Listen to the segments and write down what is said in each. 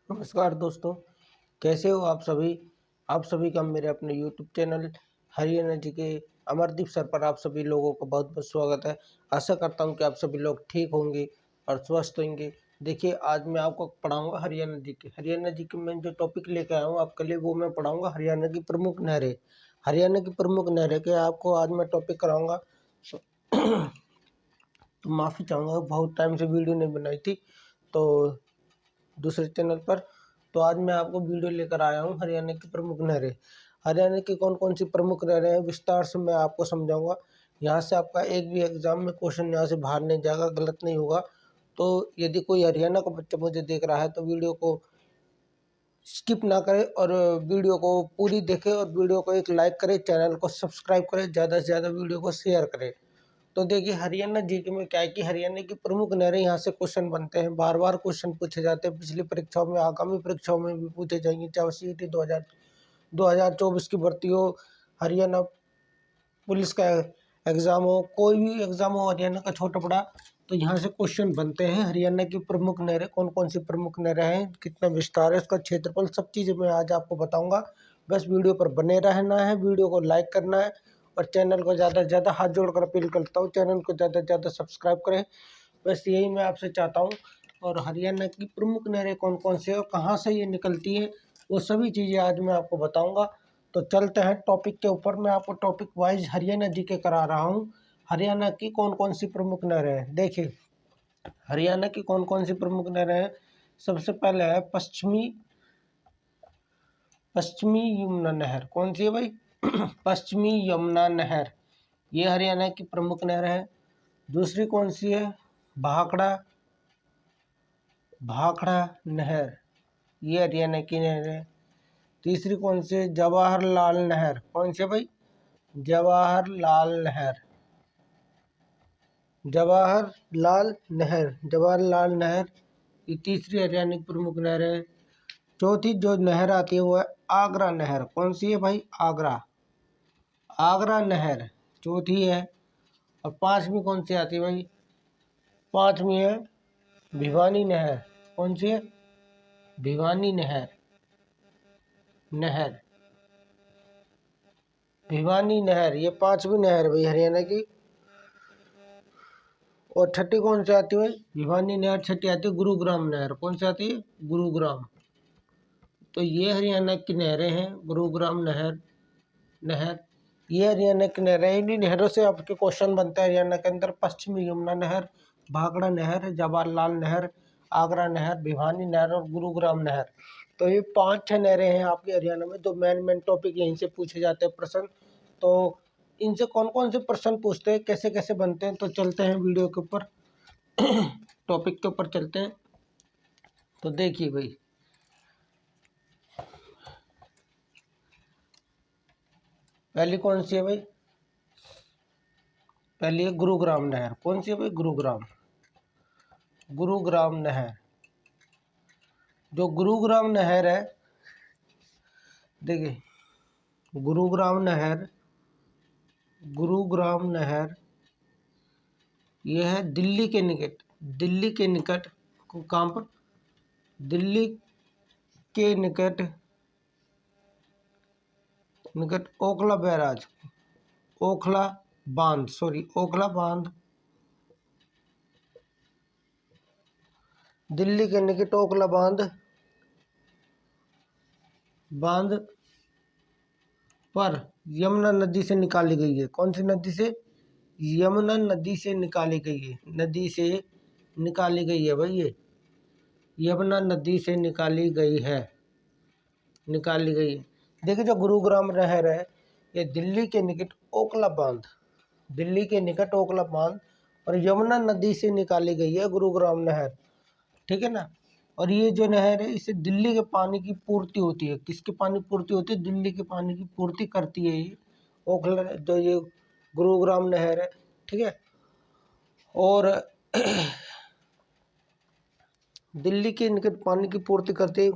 नमस्कार दोस्तों, कैसे हो आप सभी। आप सभी का मेरे अपने YouTube चैनल हरियाणा जी के अमरदीप सर पर आप सभी लोगों का बहुत बहुत स्वागत है। आशा करता हूं कि आप सभी लोग ठीक होंगे और स्वस्थ होंगे। देखिए, आज मैं आपको पढ़ाऊंगा हरियाणा जी के मैं जो टॉपिक लेकर आया हूँ आपके लिए, वो मैं पढ़ाऊंगा हरियाणा की प्रमुख नहरें। हरियाणा की प्रमुख नहरें के आपको आज मैं टॉपिक कराऊंगा। तो माफ़ी चाहूँगा, बहुत टाइम से वीडियो नहीं बनाई थी तो दूसरे चैनल पर। तो आज मैं आपको वीडियो लेकर आया हूँ हरियाणा की प्रमुख नहरें। हरियाणा की कौन कौन सी प्रमुख नहरें हैं विस्तार से मैं आपको समझाऊंगा। यहाँ से आपका एक भी एग्जाम में क्वेश्चन यहाँ से बाहर नहीं जाएगा, गलत नहीं होगा। तो यदि कोई हरियाणा का बच्चा मुझे देख रहा है तो वीडियो को स्किप ना करे और वीडियो को पूरी देखे और वीडियो को एक लाइक करे, चैनल को सब्सक्राइब करे, ज़्यादा से ज़्यादा वीडियो को शेयर करे। तो देखिए, हरियाणा जीके में क्या है कि हरियाणा की प्रमुख नहरें यहाँ से क्वेश्चन बनते हैं, बार बार क्वेश्चन पूछे जाते हैं। पिछली परीक्षाओं में, आगामी परीक्षाओं में भी पूछे जाएंगे, चाहे CET 2024 की भर्ती हो, हरियाणा पुलिस का एग्ज़ाम हो, कोई भी एग्ज़ाम हो हरियाणा का छोटा बड़ा, तो यहाँ से क्वेश्चन बनते हैं। हरियाणा की प्रमुख नहरें कौन कौन सी प्रमुख नहरें हैं, कितना विस्तार है इसका, क्षेत्रफल, सब चीज़ें मैं आज आपको बताऊँगा। बस वीडियो पर बने रहना है, वीडियो को लाइक करना है और चैनल को ज़्यादा से ज़्यादा, हाथ जोड़कर अपील करता हूँ, चैनल को ज़्यादा से ज़्यादा सब्सक्राइब करें। बस यही मैं आपसे चाहता हूँ। और हरियाणा की प्रमुख नहरें कौन कौन से और कहाँ से ये निकलती हैं, वो सभी चीज़ें आज मैं आपको बताऊँगा। तो चलते हैं टॉपिक के ऊपर। मैं आपको टॉपिक वाइज हरियाणा जी के करा रहा हूँ। हरियाणा की कौन कौन सी प्रमुख नहरें हैं। देखिए, हरियाणा की कौन कौन सी प्रमुख नहरें हैं। सबसे पहले है पश्चिमी यमुना नहर। कौन सी है भाई? पश्चिमी यमुना नहर, ये हरियाणा की प्रमुख नहर है। दूसरी कौन सी है? भाखड़ा नहर, ये हरियाणा की नहर है। तीसरी कौन सी है? जवाहरलाल नहर। कौन सी है भाई? जवाहरलाल नहर, ये तीसरी हरियाणा की प्रमुख नहर है। चौथी जो नहर आती है वो है आगरा नहर। कौन सी है भाई? आगरा नहर चौथी है। और पांचवी कौन सी आती है भाई? पांचवी है भिवानी नहर। कौन सी है? भिवानी नहर, ये पांचवी नहर भाई हरियाणा की। और छठी कौन सी आती है? भिवानी नहर छठी आती है गुरुग्राम नहर। कौन सी आती है? गुरुग्राम। तो ये हरियाणा की नहरें हैं। गुरुग्राम नहर ये हरियाणा की नहरें। इन्हीं नहरों से आपके क्वेश्चन बनते हैं हरियाणा के अंदर। पश्चिमी यमुना नहर, भाखड़ा नहर, जवाहरलाल नहर, आगरा नहर, भिवानी नहर और गुरुग्राम नहर। तो ये 5-6 नहरें हैं आपके हरियाणा में, जो मेन टॉपिक यहीं से पूछे जाते हैं प्रश्न। तो इनसे कौन कौन से प्रश्न पूछते हैं, कैसे कैसे बनते हैं, तो चलते हैं वीडियो के ऊपर। टॉपिक के ऊपर चलते हैं। तो देखिए भाई, पहली कौन सी है भाई? पहली है गुरुग्राम नहर। कौन सी है भाई? गुरुग्राम नहर। जो गुरुग्राम नहर है, देखिए, गुरुग्राम नहर ये है दिल्ली के निकट कहाँ पर? दिल्ली के निकट ओखला बैराज, ओखला बांध, दिल्ली के निकट ओखला बांध पर यमुना नदी से निकाली गई है। कौन सी नदी से? यमुना नदी से निकाली गई है। भाई, ये यमुना नदी से निकाली गई है। देखिए, जो गुरुग्राम नहर है ये दिल्ली के निकट ओखला बांध और यमुना नदी से निकाली गई है गुरुग्राम नहर। ठीक है ना। और ये जो नहर है, इससे दिल्ली के पानी की पूर्ति होती है। किसकी पानी पूर्ति होती है? दिल्ली के पानी की पूर्ति करती है ये ओखला, जो ये गुरुग्राम नहर है। ठीक है। और दिल्ली के निकट पानी की पूर्ति करती है।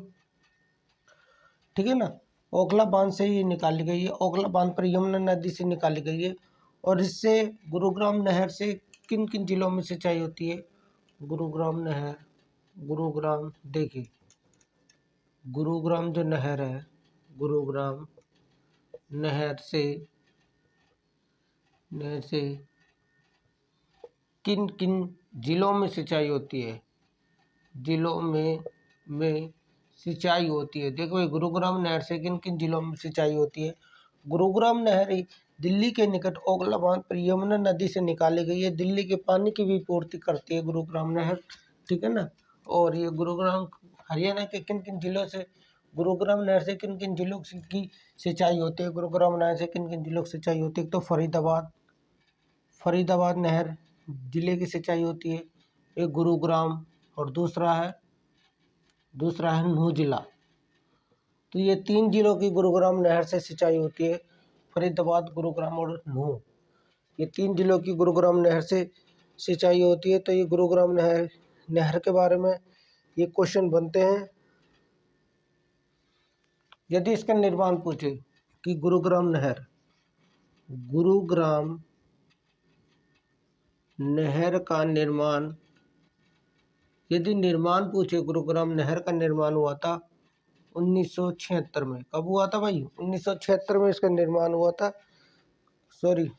ठीक है ना। ओखला बांध से ये निकाली गई है। ओखला बांध पर यमुना नदी से निकाली गई है। और इससे गुरुग्राम नहर से किन किन जिलों में सिंचाई होती है? गुरुग्राम नहर, गुरुग्राम, देखिए गुरुग्राम जो नहर है, गुरुग्राम नहर से किन किन जिलों में सिंचाई होती है, जिलों में सिंचाई होती है। देखो ये गुरुग्राम नहर से किन किन जिलों में सिंचाई होती है। गुरुग्राम नहर दिल्ली के निकट ओखला बांध पर यमुना नदी से निकाली गई है। दिल्ली के पानी की भी पूर्ति करती है गुरुग्राम नहर, ठीक है ना। और ये गुरुग्राम हरियाणा के किन किन जिलों से, गुरुग्राम नहर से किन किन जिलों की सिंचाई होती है, गुरुग्राम नहर से किन किन जिलों की सिंचाई होती है। तो फरीदाबाद नहर जिले की सिंचाई होती है, एक गुरुग्राम, और दूसरा है नूह जिला। तो ये 3 जिलों की गुरुग्राम नहर से सिंचाई होती है, फरीदाबाद, गुरुग्राम और नूह। ये 3 जिलों की गुरुग्राम नहर से सिंचाई होती है। तो ये गुरुग्राम नहर के बारे में ये क्वेश्चन बनते हैं। यदि इसका निर्माण पूछे कि गुरुग्राम नहर का निर्माण, यदि निर्माण पूछे, गुरुग्राम नहर का निर्माण हुआ था 1976 में। कब हुआ था भाई? 1976 में इसका निर्माण हुआ था। सॉरी,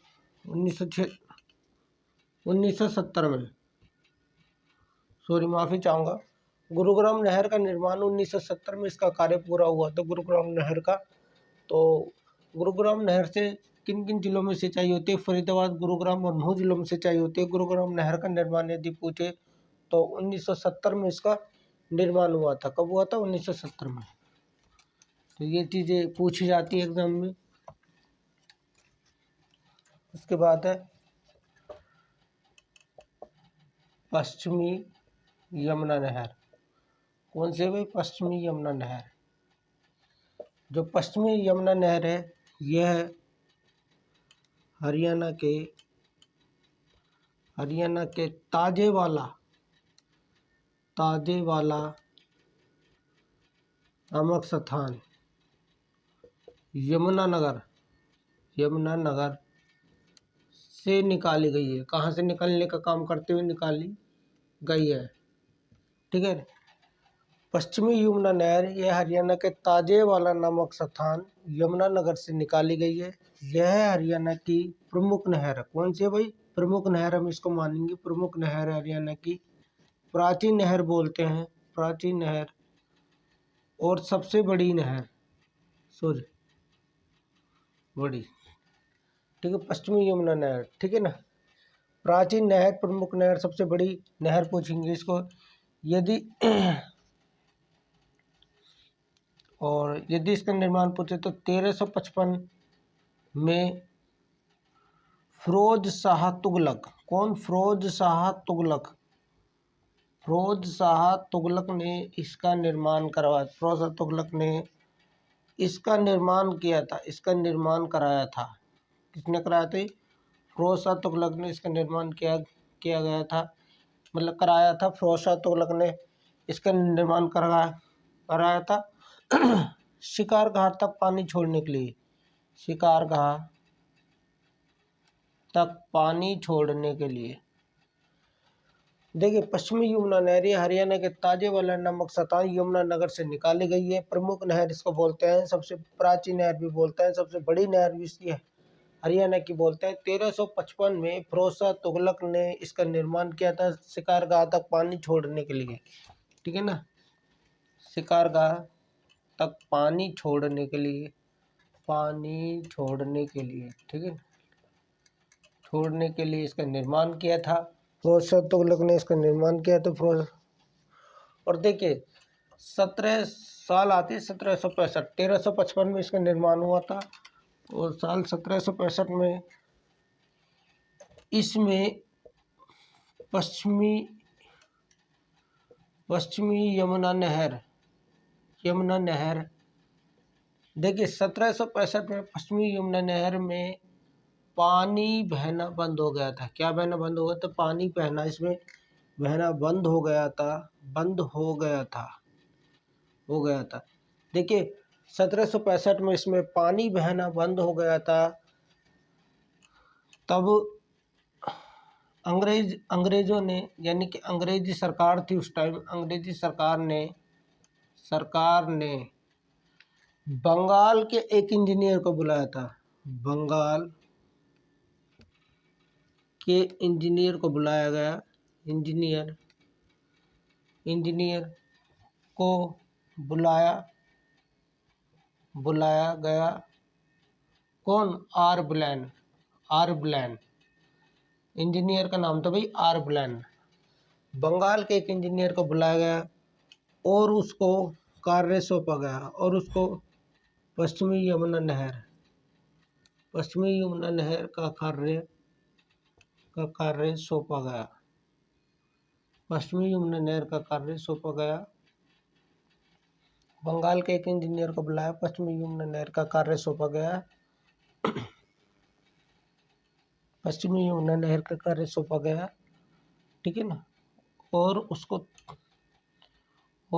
1970 में, सॉरी माफ़ी चाहूँगा। गुरुग्राम नहर का निर्माण 1970 में इसका कार्य पूरा हुआ था, गुरुग्राम नहर का। तो गुरुग्राम नहर से किन किन जिलों में सिंचाई होती है? फरीदाबाद, गुरुग्राम और नूह जिलों में सिंचाई होती है। गुरुग्राम नहर का निर्माण यदि पूछे तो 1970 में इसका निर्माण हुआ था। कब हुआ था? 1970 में। तो ये चीज़ें पूछी जाती है एग्जाम में। उसके बाद है पश्चिमी यमुना नहर। कौन से भाई? पश्चिमी यमुना नहर। जो पश्चिमी यमुना नहर है, यह हरियाणा के ताजेवाला नामक स्थान, यमुनानगर से निकाली गई है। कहाँ से निकलने का काम करते हुए निकाली गई है, ठीक है। पश्चिमी यमुना नहर यह हरियाणा के ताजेवाला नामक स्थान यमुनानगर से निकाली गई है। यह हरियाणा की प्रमुख नहर है। कौन सी है भाई? प्रमुख नहर, हम इसको मानेंगे प्रमुख नहर है हरियाणा की। प्राचीन नहर बोलते हैं, प्राचीन नहर और सबसे बड़ी नहर, सॉरी बड़ी, ठीक है। पश्चिमी यमुना नहर, ठीक है ना। प्राचीन नहर, प्रमुख नहर, सबसे बड़ी नहर पूछेंगे इसको। यदि इसका निर्माण पूछे तो 1355 में फिरोज शाह तुगलक, कौन? फिरोज शाह तुगलक ने इसका निर्माण करवाया। फिरोज शाह तुगलक ने इसका निर्माण किया था, इसका निर्माण कराया था। किसने कराया था? फिरोज शाह तुगलक ने इसका निर्माण किया गया था, मतलब कराया था। फिरोज शाह तुगलक ने इसका निर्माण कराया था शिकार घाट तक पानी छोड़ने के लिए, शिकार घाट तक पानी छोड़ने के लिए। देखिए पश्चिमी यमुना नहर हरियाणा के ताजेवाला नामक स्थान यमुनानगर से निकाली गई है। प्रमुख नहर इसको बोलते हैं, सबसे प्राचीन नहर भी बोलते हैं, सबसे बड़ी नहर भी इसकी हरियाणा की बोलते हैं। 1355 में फिरोज शाह तुगलक ने इसका निर्माण किया था शिकारगाह तक पानी छोड़ने के लिए, ठीक है ना। शिकारगाह तक पानी छोड़ने के लिए, ठीक है, छोड़ने के लिए इसका निर्माण किया था। फिरोज शाह तुगलक ने इसका निर्माण किया था। और देखिए 17 साल आती है 1765, 1355 में इसका निर्माण हुआ था और साल 1765 में इसमें पश्चिमी यमुना नहर, देखिए 1765 में पश्चिमी यमुना नहर में पानी बहना बंद हो गया था। क्या बहना बंद हो गया था? पानी बहना इसमें बहना बंद हो गया था। देखिए 1765 में इसमें पानी बहना बंद हो गया था। तब अंग्रेजों ने, यानी कि अंग्रेजी सरकार थी उस टाइम, अंग्रेजी सरकार ने बंगाल के एक इंजीनियर को बुलाया था। बंगाल के इंजीनियर को बुलाया गया। इंजीनियर को बुलाया गया। कौन? आर ब्लैन। इंजीनियर का नाम था भाई आर ब्लैन। बंगाल के एक इंजीनियर को बुलाया गया और उसको कार्य सौंपा गया, और उसको पश्चिमी यमुना नहर का कार्य सौंपा गया। पश्चिमी यमुना नहर का कार्य सौंपा गया। बंगाल के एक इंजीनियर को बुलाया, पश्चिमी यमुना नहर का कार्य सौंपा गया। पश्चिमी यमुना नहर का कार्य सौंपा गया, ठीक है ना। और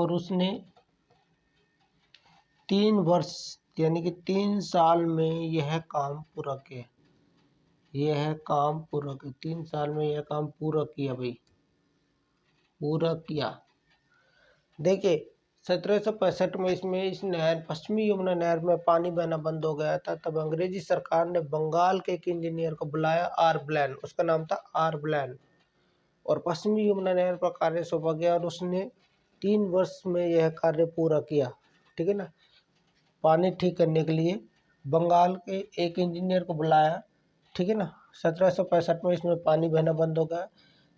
उसने 3 वर्ष यानी कि 3 साल में यह काम पूरा किया। 3 साल में यह काम पूरा किया भाई, पूरा किया। देखिए 1765 में इसमें इस नहर, पश्चिमी यमुना नहर में पानी बहना बंद हो गया था। तब अंग्रेजी सरकार ने बंगाल के एक इंजीनियर को बुलाया, आर ब्लैन, उसका नाम था आर ब्लैन, और पश्चिमी यमुना नहर पर कार्य सौंपा गया, और उसने 3 वर्ष में यह कार्य पूरा किया, ठीक है ना। पानी ठीक करने के लिए बंगाल के एक इंजीनियर को बुलाया, ठीक है ना। 1765 में इसमें पानी बहना बंद हो गया।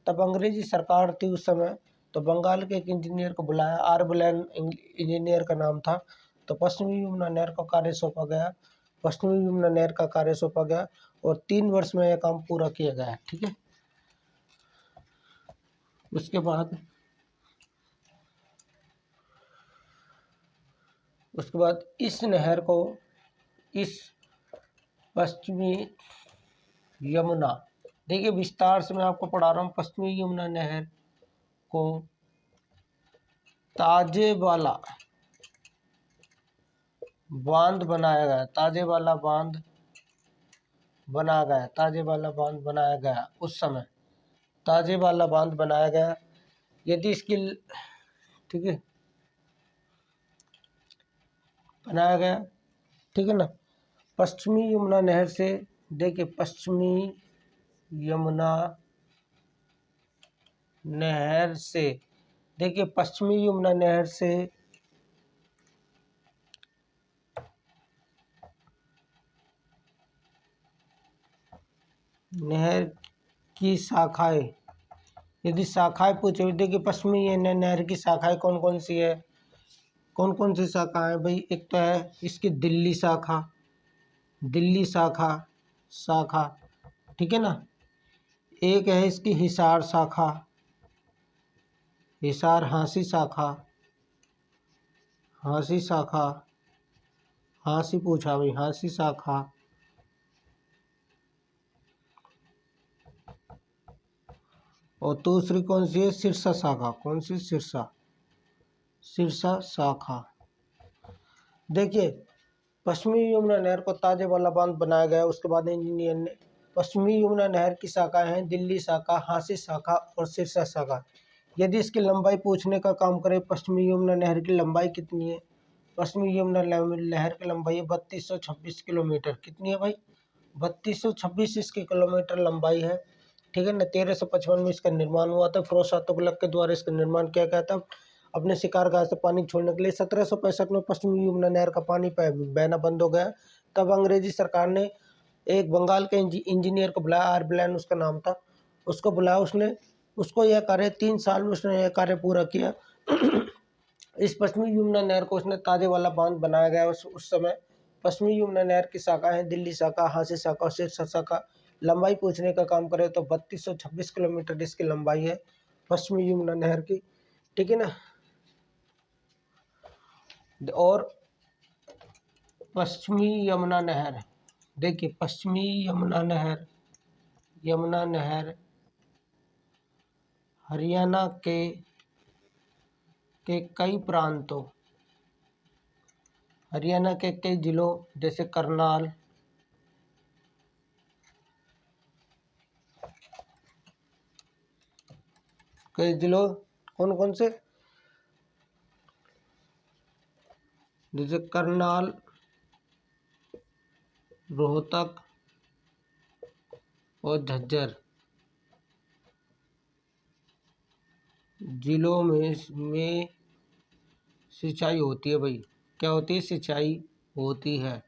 तब अंग्रेजी सरकार थी उस समय, तो बंगाल के एक इंजीनियर को बुलाया, आर ब्लैन इंजीनियर का नाम था। तो पश्चिमी यमुना नहर का कार्य सौंपा गया। पश्चिमी यमुना नहर का कार्य सौंपा गया और 3 वर्ष में यह काम पूरा किया गया, ठीक है। उसके बाद इस नहर को, इस पश्चिमी यमुना, देखिए विस्तार से मैं आपको पढ़ा रहा हूँ। पश्चिमी यमुना नहर को ताजेवाला बांध बनाया गया। ताजेवाला बांध बनाया गया उस समय। ताजेवाला बांध बनाया गया। यदि इसकी, ठीक है, बनाया गया, ठीक है ना। पश्चिमी यमुना नहर से, देखिए पश्चिमी यमुना नहर से, देखिए पश्चिमी यमुना नहर से नहर की शाखाएं, यदि शाखाएं पूछे, देखिए पश्चिमी नहर की शाखाएं कौन कौन सी है, कौन कौन सी शाखाएं भाई। एक तो है इसकी दिल्ली शाखा, ठीक है ना। एक है इसकी हिसार शाखा, हांसी पूछा भाई, हांसी शाखा। और दूसरी कौन सी है? सिरसा शाखा। कौन सी? सिरसा शाखा। देखिए पश्चिमी यमुना नहर को ताजेवाला बांध बनाया गया। उसके बाद इंजीनियर ने पश्चिमी यमुना नहर की शाखा है दिल्ली शाखा, हांसी शाखा और सिरसा शाखा। यदि इसकी लंबाई पूछने का काम करें, पश्चिमी यमुना नहर की लंबाई कितनी है? पश्चिमी यमुना नहर की लंबाई है 3226 किलोमीटर। कितनी है भाई? 3226 इसकी किलोमीटर लंबाई है, ठीक है ना। 1355 में इसका निर्माण हुआ था। फिरोज शाह तुगलक के द्वारा इसका निर्माण किया गया था अपने शिकारगाह से पानी छोड़ने के लिए। 1765 में पश्चिमी यमुना नहर का पानी बहना बंद हो गया। तब अंग्रेजी सरकार ने एक बंगाल के इंजीनियर को बुलाया, आर ब्लैन उसका नाम था, उसको बुलाया। उसको यह कार्य 3 साल में उसने यह कार्य पूरा किया। इस पश्चिमी यमुना नहर को उसने ताजेवाला बांध बनाया गया उस समय। पश्चिमी यमुना नहर की शाखा है दिल्ली शाखा, हांसी शाखा और सिरसा शाखा। लंबाई पूछने का काम करें तो 3226 किलोमीटर इसकी लंबाई है पश्चिमी यमुना नहर की, ठीक है ना। और पश्चिमी यमुना नहर, देखिए पश्चिमी यमुना नहर हरियाणा के कई प्रांतों, हरियाणा के कई जिलों जैसे कई जिलों कौन कौन से, जैसे करनाल, रोहतक और झज्जर जिलों में सिंचाई होती है भाई। क्या होती है? सिंचाई होती है,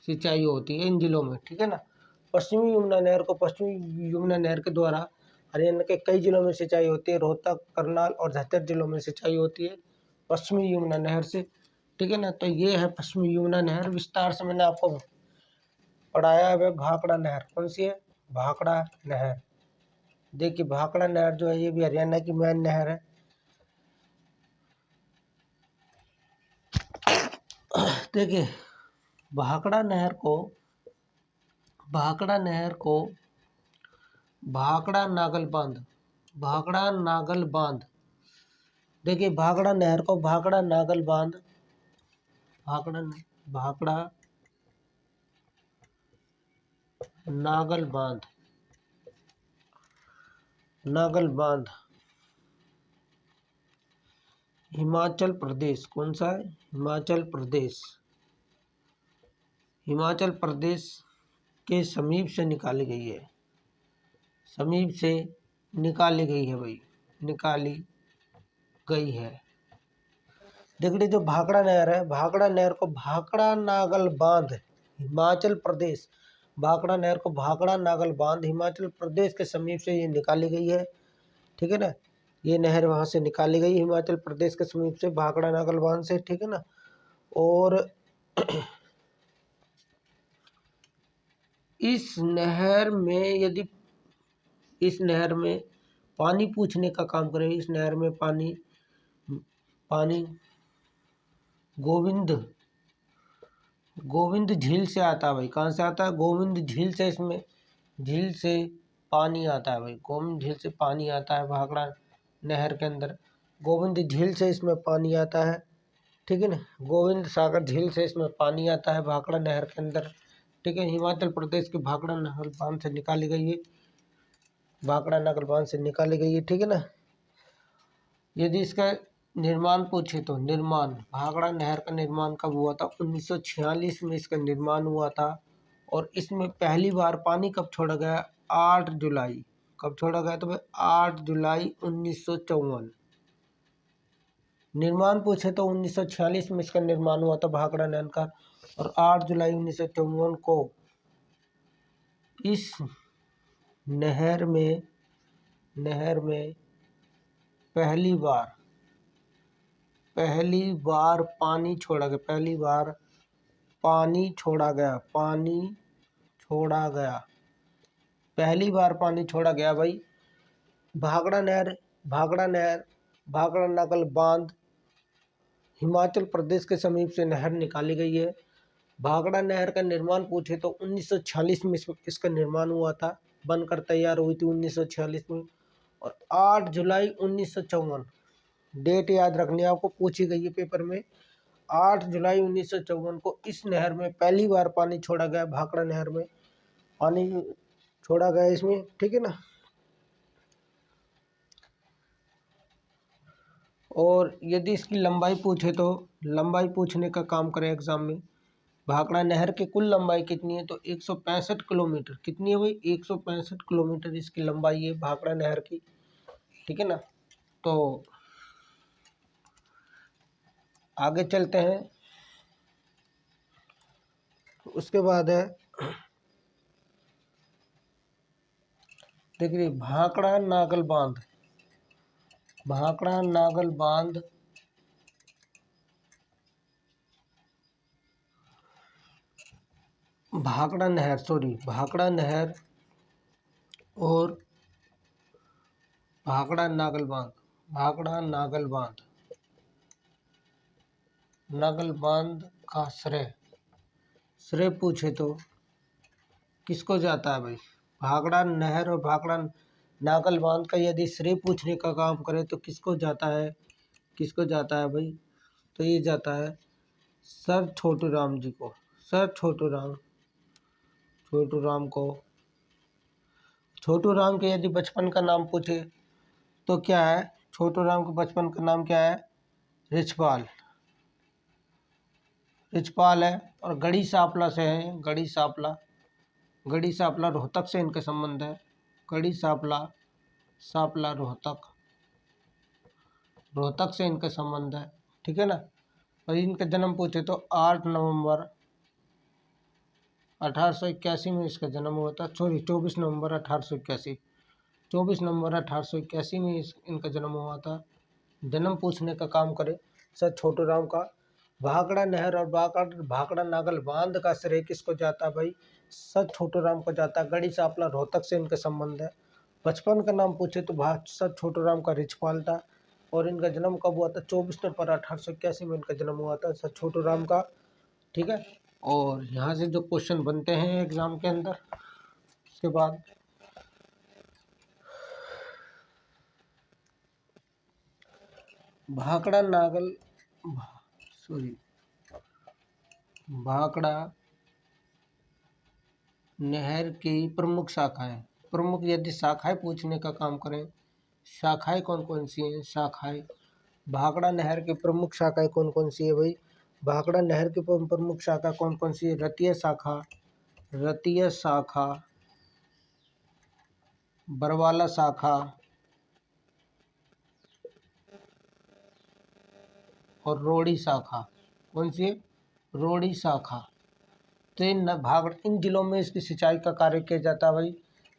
सिंचाई होती है इन जिलों में, ठीक है ना। पश्चिमी यमुना नहर के द्वारा हरियाणा के कई जिलों में सिंचाई होती है। रोहतक, करनाल और झज्जर जिलों में सिंचाई होती है पश्चिमी यमुना नहर से, ठीक है ना। तो ये है पश्चिमी यमुना नहर। विस्तार से मैंने आपको पढ़ाया है। भाखड़ा नहर कौन सी है? भाखड़ा नहर। देखिए भाखड़ा नहर जो है ये भी हरियाणा की मेन नहर है। देखिए भाखड़ा नहर को भाखड़ा नागल बांध, देखिए भाखड़ा नहर को भाखड़ा नागल बांध हिमाचल प्रदेश, कौन सा है? हिमाचल प्रदेश के समीप से निकाली गई है, भाई, निकाली गई है। देखिए जो भाखड़ा नहर है, भाखड़ा नहर को भाखड़ा नागल बांध हिमाचल प्रदेश, भाखड़ा नहर को भाखड़ा नागल बांध हिमाचल प्रदेश के समीप से ये निकाली गई है, ठीक है ना। ये नहर वहाँ से निकाली गई हिमाचल प्रदेश के समीप से, भाखड़ा नागल बांध से, ठीक है ना। और इस नहर में पानी पूछने का काम करें, इस नहर में पानी गोविंद झील से आता है भाई। कहाँ से आता है? गोविंद झील से। इसमें झील से पानी आता है भाई, गोविंद झील से पानी आता है भाखड़ा नहर के अंदर। गोविंद झील से इसमें पानी आता है, ठीक है ना। गोविंद सागर झील से इसमें पानी आता है भाखड़ा नहर के अंदर, ठीक है। हिमाचल प्रदेश के भाखड़ा नागल बांध से निकाली गई है, ठीक है ना। यदि इसका निर्माण पूछे तो भाखड़ा नहर का निर्माण कब हुआ था? 1946 में इसका निर्माण हुआ था। और इसमें पहली बार पानी कब छोड़ा गया? 8 जुलाई। कब छोड़ा गया? तो भाई 8 जुलाई 1954। निर्माण पूछे तो 1946 में इसका निर्माण हुआ था भाखड़ा नहर का, और 8 जुलाई 1954 को इस नहर में पहली बार पानी छोड़ा गया भाई। भाखड़ा नागल बांध हिमाचल प्रदेश के समीप से नहर निकाली गई है। भाखड़ा नहर का निर्माण पूछे तो 1946 में इसका निर्माण हुआ था, बनकर तैयार हुई थी 1946 में। और 8 जुलाई 1954 डेट याद रखनी है आपको, पूछी गई है पेपर में। 8 जुलाई 1954 को इस नहर में पहली बार पानी छोड़ा गया, भाखड़ा नहर में पानी छोड़ा गया इसमें, ठीक है ना। और यदि इसकी लंबाई पूछे तो लंबाई पूछने का काम करें एग्जाम में, भाखड़ा नहर की कुल लंबाई कितनी है? तो 165 किलोमीटर। कितनी है भाई? 165 किलोमीटर इसकी लंबाई है भाखड़ा नहर की, ठीक है ना। तो आगे चलते हैं। उसके बाद है, देखिए भाखड़ा नागल बांध भाखड़ा नहर और भाखड़ा नागल बांध का श्रेय पूछे तो किसको जाता है भाई? भाखड़ा नहर और भाखड़ा नागल बांध का यदि श्रेय पूछने का काम करे तो किसको जाता है भाई? तो ये जाता है सर छोटू राम जी को। छोटू राम के यदि बचपन का नाम पूछे तो क्या है, छोटू राम के बचपन का नाम क्या है, रिछपाल। रिछपाल है। और गढ़ी सांपला से है, गढ़ी सांपला। गढ़ी सांपला रोहतक से इनके संबंध है। गढ़ी सांपला, सांपला रोहतक, रोहतक से इनका संबंध है। ठीक है ना। और इनका जन्म पूछे तो 8 नवंबर 1881 में इसका जन्म हुआ था। सॉरी, 24 नवंबर 1881, 24 नवंबर 1881 में इनका जन्म हुआ था। जन्म पूछने का काम करे सर छोटू राम का। भाखड़ा नहर और भाखड़ा नागल बांध का श्रेय किसको जाता है भाई, सर छोटू राम को जाता है। गढ़ी सांपला रोहतक से इनका संबंध है। बचपन का नाम पूछे तो सर छोटू राम का रिछपाल था। और इनका जन्म कब हुआ था, 24 नवंबर 1881 में इनका जन्म हुआ था सर छोटू राम का। ठीक है। और यहाँ से जो क्वेश्चन बनते हैं एग्जाम के अंदर, उसके बाद भाखड़ा नागल, सॉरी, भाखड़ा नहर की प्रमुख शाखाएं, प्रमुख यदि शाखाएं पूछने का काम करें, शाखाएं कौन कौन सी हैं, शाखाएं, भाखड़ा नहर की प्रमुख शाखाएं कौन कौन सी है भाई, भाखड़ा नहर की प्रमुख शाखा कौन कौन सी है, रतिया शाखा, रतिया शाखा, बरवाला शाखा और रोड़ी शाखा। कौन सी है, रोड़ी शाखा। तो इन जिलों में इसकी सिंचाई का कार्य किया जाता है भाई,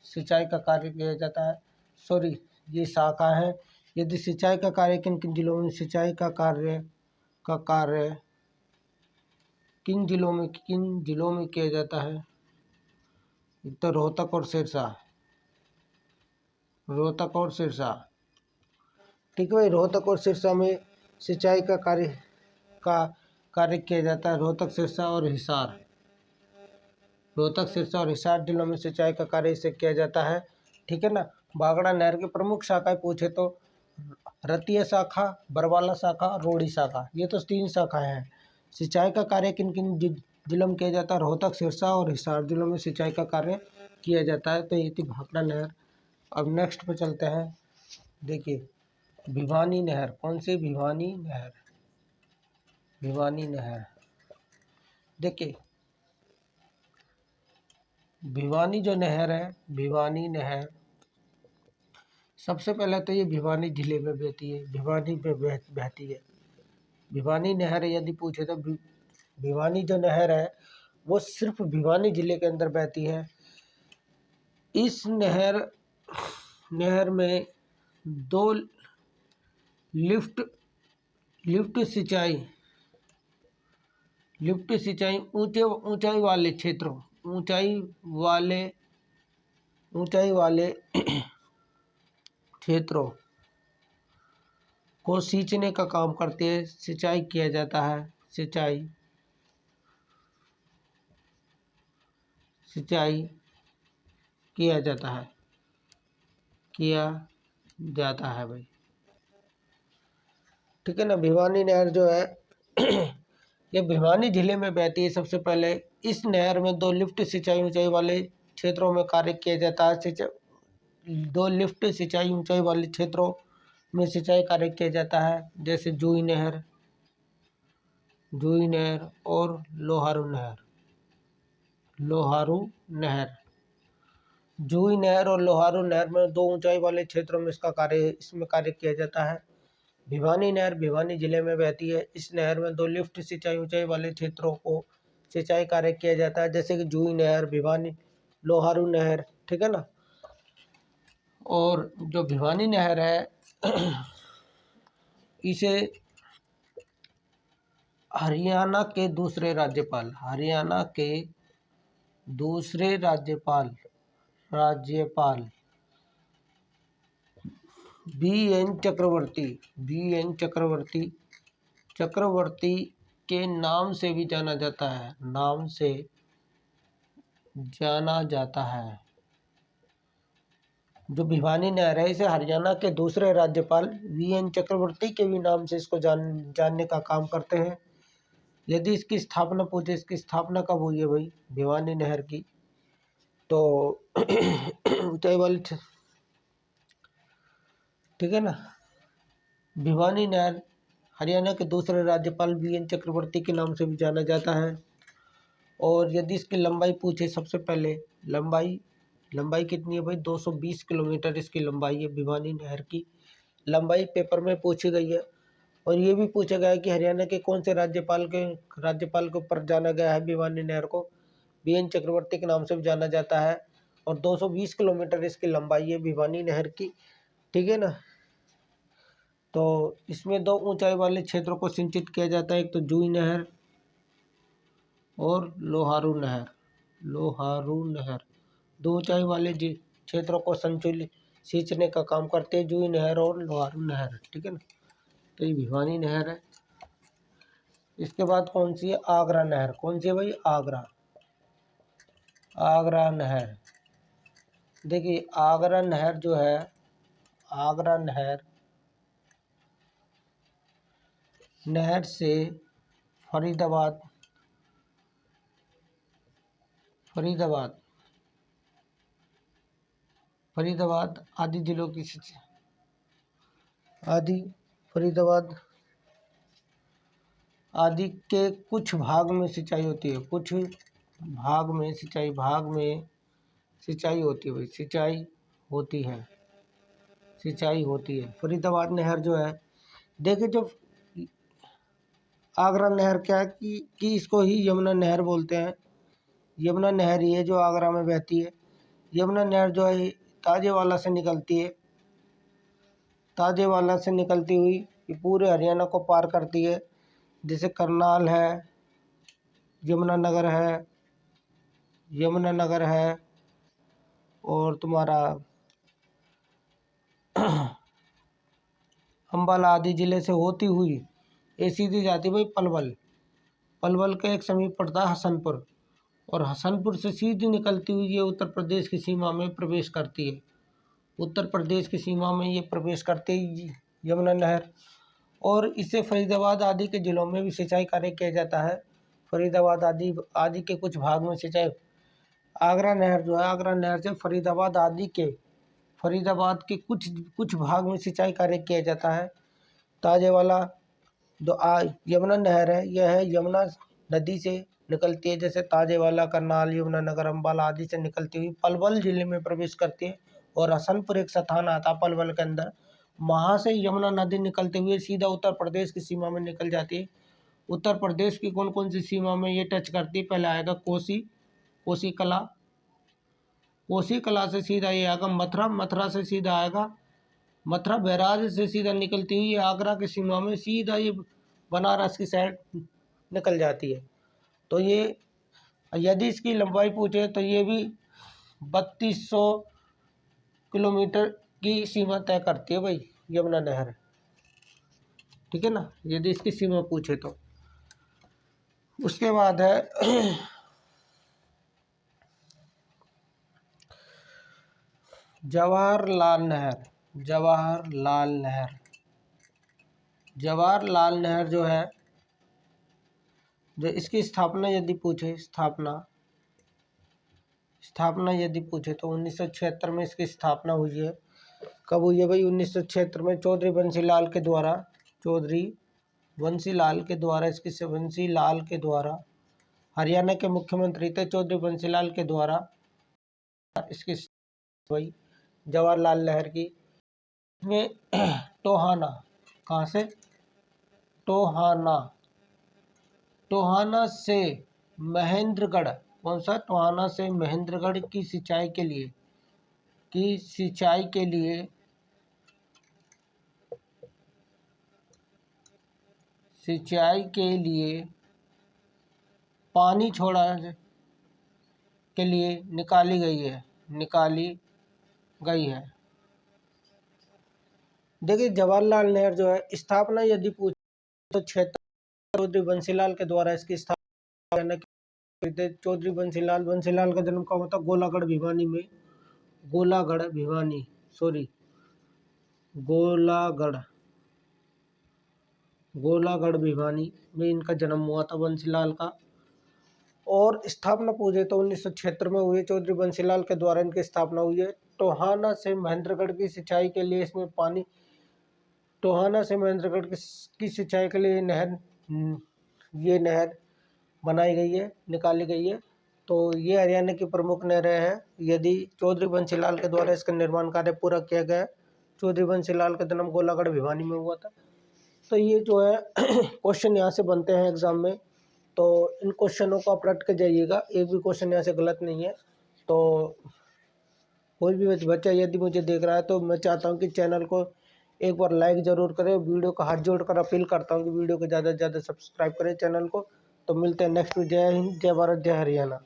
सिंचाई का कार्य किया जाता है। सॉरी, ये शाखा है। यदि सिंचाई का कार्य किन किन जिलों में, सिंचाई का कार्य किन जिलों में किया जाता है, तो रोहतक और सिरसा, रोहतक और सिरसा। ठीक है भाई, रोहतक और सिरसा में सिंचाई का कार्य किया जाता है। रोहतक, सिरसा और हिसार, रोहतक, सिरसा और हिसार जिलों में सिंचाई का कार्य इससे किया जाता है। ठीक है ना। भाखड़ा नहर की प्रमुख शाखाएं पूछे तो रतिया शाखा, बरवाला शाखा, रोड़ी शाखा, ये तो 3 शाखाएं हैं। सिंचाई का कार्य किन किन जिलों में किया जाता है, रोहतक, सिरसा और हिसार जिलों में सिंचाई का कार्य किया जाता है। तो ये थी भाखड़ा नहर। अब नेक्स्ट पे चलते हैं। देखिए, भिवानी नहर, कौन सी, भिवानी नहर, भिवानी नहर। देखिए, भिवानी जो नहर है, भिवानी नहर, सबसे पहले तो ये भिवानी जिले में बहती है, भिवानी में बहती है। भिवानी नहर यदि पूछे तो भिवानी जो नहर है वो सिर्फ भिवानी जिले के अंदर बहती है। इस नहर में 2 लिफ्ट सिंचाई, ऊंचाई वाले क्षेत्रों, ऊंचाई वाले क्षेत्रों को सींचने का काम करते हैं, सिंचाई किया जाता है, सिंचाई किया जाता है भाई। ठीक है ना। भिवानी नहर जो है ये भिवानी जिले में बहती है। सबसे पहले इस नहर में 2 लिफ्ट सिंचाई ऊंचाई वाले क्षेत्रों में कार्य किया जाता है। 2 लिफ्ट सिंचाई ऊंचाई वाले क्षेत्रों में सिंचाई कार्य किया जाता है, जैसे जूही नहर और लोहारू नहर। जूही नहर और लोहारू नहर में 2 ऊंचाई वाले क्षेत्रों में इसमें कार्य किया जाता है। भिवानी नहर भिवानी जिले में बहती है। इस नहर में 2 लिफ्ट सिंचाई ऊंचाई वाले क्षेत्रों को सिंचाई कार्य किया जाता है, जैसे कि जूही नहर, भिवानी, लोहारू नहर। ठीक है ना। और जो भिवानी नहर है इसे हरियाणा के दूसरे राज्यपाल बी.एन. चक्रवर्ती के नाम से भी जाना जाता है। जो भिवानी नहर है इसे हरियाणा के दूसरे राज्यपाल वी.एन. चक्रवर्ती के भी नाम से इसको जानने का काम करते हैं। यदि इसकी स्थापना पूछे, इसकी स्थापना कब हुई है भाई भिवानी नहर की, तो ऊंचाई वाली, ठीक है ना। भिवानी नहर हरियाणा के दूसरे राज्यपाल BN चक्रवर्ती के नाम से भी जाना जाता है। और यदि इसकी लंबाई पूछे, सबसे पहले लंबाई कितनी है भाई, 220 किलोमीटर इसकी लंबाई है भिवानी नहर की। लंबाई पेपर में पूछी गई है। और ये भी पूछा गया है कि हरियाणा के कौन से राज्यपाल के ऊपर जाना गया है भिवानी नहर को। BN चक्रवर्ती के नाम से भी जाना जाता है। और 220 किलोमीटर इसकी लंबाई है भिवानी नहर की। ठीक है ना। तो इसमें 2 ऊंचाई वाले क्षेत्रों को सिंचित किया जाता है, एक तो जूही नहर और लोहारू नहर। 2 ऊंचाई वाले क्षेत्रों को संचुलित सींचने का काम करते हैं जूही नहर और लोहारू नहर। ठीक है ना। तो ये भिवानी नहर है। इसके बाद कौन सी है, आगरा नहर। कौन सी है भाई, आगरा नहर। देखिए आगरा नहर जो है, आगरा नहर से फरीदाबाद आदि जिलों की फरीदाबाद आदि के कुछ भाग में सिंचाई होती है। कुछ भाग में सिंचाई होती है भाई, सिंचाई होती है। फरीदाबाद नहर जो है, देखिए जो आगरा नहर क्या है कि इसको ही यमुना नहर बोलते हैं। यमुना नहर ही है जो आगरा में बहती है। यमुना नहर जो है ताजेवाला से निकलती है। ताजेवाला से निकलती हुई ये पूरे हरियाणा को पार करती है। जैसे करनाल है, यमुनानगर है और तुम्हारा अंबाला आदि जिले से होती हुई ये सीधी जाती भाई पलवल के एक समीप पड़ता है हसनपुर। और हसनपुर से सीधी निकलती हुई ये उत्तर प्रदेश की सीमा में प्रवेश करती है। यमुना नहर। और इससे फरीदाबाद आदि के जिलों में भी सिंचाई कार्य किया जाता है। फरीदाबाद आदि के कुछ भाग में सिंचाई। आगरा नहर जो है, आगरा नहर से फरीदाबाद के कुछ भाग में सिंचाई कार्य किया जाता है। ताजेवाला जो यमुना नहर है, यह है यमुना नदी से निकलती है। जैसे ताजेवाला, करनाल, यमुनानगर, अंबाला आदि से निकलती हुई पलवल जिले में प्रवेश करती है। और हसनपुर एक स्थान आता है पलवल के अंदर, वहाँ से यमुना नदी निकलते हुए सीधा उत्तर प्रदेश की सीमा में निकल जाती है। उत्तर प्रदेश की कौन कौन सी सीमा में ये टच करती है, पहले आएगा कोसी कला से सीधा ये आएगा मथुरा से सीधा आएगा, मथुरा बैराज से सीधा निकलती हुई आगरा की सीमा में सीधा ये बनारस की साइड निकल जाती है। तो ये यदि इसकी लंबाई पूछे तो ये भी 3200 किलोमीटर की सीमा तय करती है भाई यमुना नहर। ठीक है ना, यदि इसकी सीमा पूछे तो। उसके बाद है जवाहरलाल नहर जो है, जो इसकी स्थापना यदि पूछे तो 1976 में इसकी स्थापना हुई है। कब हुई है भाई, 1976 में चौधरी बंसीलाल के द्वारा हरियाणा के मुख्यमंत्री थे चौधरी बंसीलाल के द्वारा इसकी हुई जवाहरलाल नहर की। में टोहाना, कहाँ से, टोहाना से महेंद्रगढ़, कौन सा, टोहाना से महेंद्रगढ़ की सिंचाई के लिए पानी छोड़ा के लिए निकाली गई है। देखिए जवाहरलाल नहर जो है, स्थापना यदि पूछे तो चौधरी बंसीलाल के द्वारा इसकी स्थापना की। चौधरी बंसीलाल का जन्म कब हुआ था, गोलागढ़ भिवानी में इनका जन्म हुआ था बंसीलाल का। और स्थापना पूछे तो 1976 में हुई, चौधरी बंसीलाल के द्वारा इनकी स्थापना हुई है। टोहाना से महेंद्रगढ़ की सिंचाई के लिए इसमें पानी टोहाना से महेंद्रगढ़ की सिंचाई के लिए ये नहर बनाई गई है, निकाली गई है। तो ये हरियाणा की प्रमुख नहरें हैं। यदि चौधरी बंसीलाल के द्वारा इसका निर्माण कार्य पूरा किया गया। चौधरी बंसीलाल का जन्म गोलागढ़ भिवानी में हुआ था। तो ये जो है क्वेश्चन यहाँ से बनते हैं एग्जाम में, तो इन क्वेश्चनों को आप रट के जाइएगा, एक भी क्वेश्चन यहाँ से गलत नहीं है। तो कोई भी बच्चा यदि मुझे देख रहा है तो मैं चाहता हूँ कि चैनल को एक बार लाइक ज़रूर करें। वीडियो का हाथ जोड़कर अपील करता हूँ कि वीडियो को ज़्यादा से ज़्यादा सब्सक्राइब करें चैनल को। तो मिलते हैं नेक्स्ट। जय हिंद, जय भारत, जय हरियाणा।